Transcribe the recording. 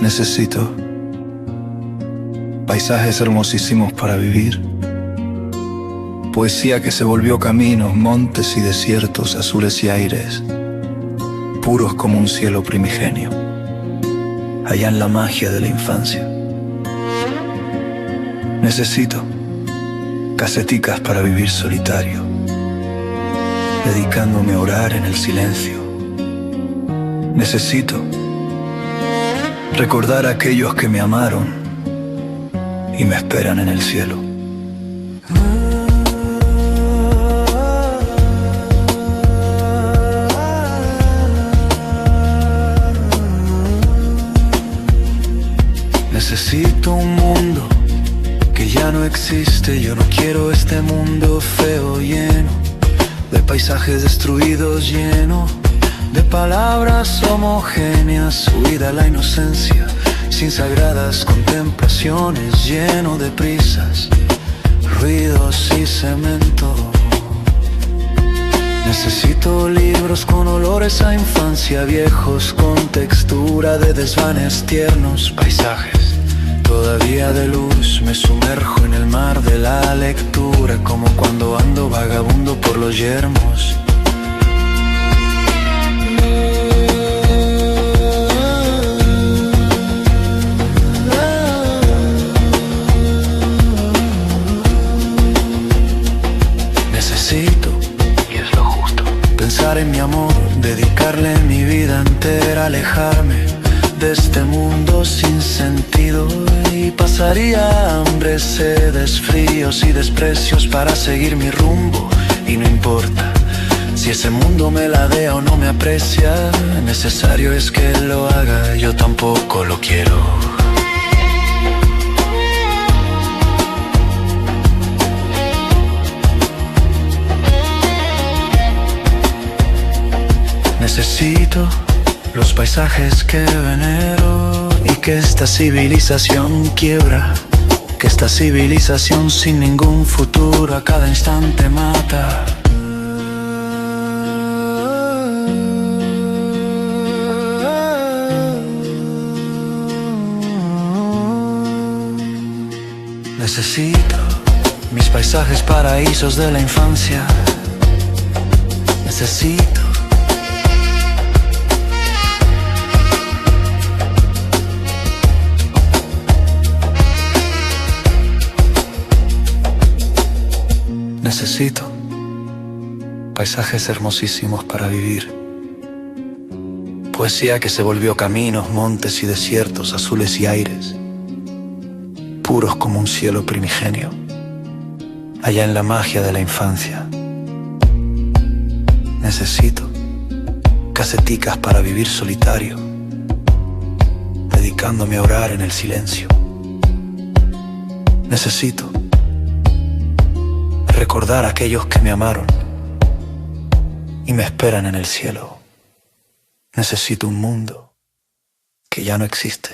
Necesito paisajes hermosísimos para vivir, poesía que se volvió caminos, montes y desiertos, azules y aires, puros como un cielo primigenio, allá en la magia de la infancia. Necesito caseticas para vivir solitario, dedicándome a orar en el silencio. Necesito recordar a aquellos que me amaron y me esperan en el cielo. Necesito un mundo que ya no existe. Yo no quiero este mundo feo, lleno de paisajes destruidos, lleno de palabras homogéneas, huida la inocencia, sin sagradas contemplaciones, lleno de prisas, ruidos y cemento. Necesito libros con olores a infancia, viejos con textura de desvanes tiernos, paisajes todavía de luz. Me sumerjo en el mar de la lectura, como cuando ando vagabundo por los yermos. Necesito, y es lo justo, pensar en mi amor, dedicarle mi vida entera, alejarme de este mundo sin sentido, y pasaría hambre, sedes, fríos y desprecios para seguir mi rumbo. Y no importa si ese mundo me ladea o no me aprecia, necesario es que lo haga, yo tampoco lo quiero. Necesito los paisajes que venero y que esta civilización quiebra, que esta civilización sin ningún futuro a cada instante mata. Necesito mis paisajes paraísos de la infancia. Necesito paisajes hermosísimos para vivir, poesía que se volvió caminos, montes y desiertos, azules y aires, puros como un cielo primigenio, allá en la magia de la infancia. Necesito caseticas para vivir solitario, dedicándome a orar en el silencio. Necesito recordar a aquellos que me amaron y me esperan en el cielo. Necesito un mundo que ya no existe.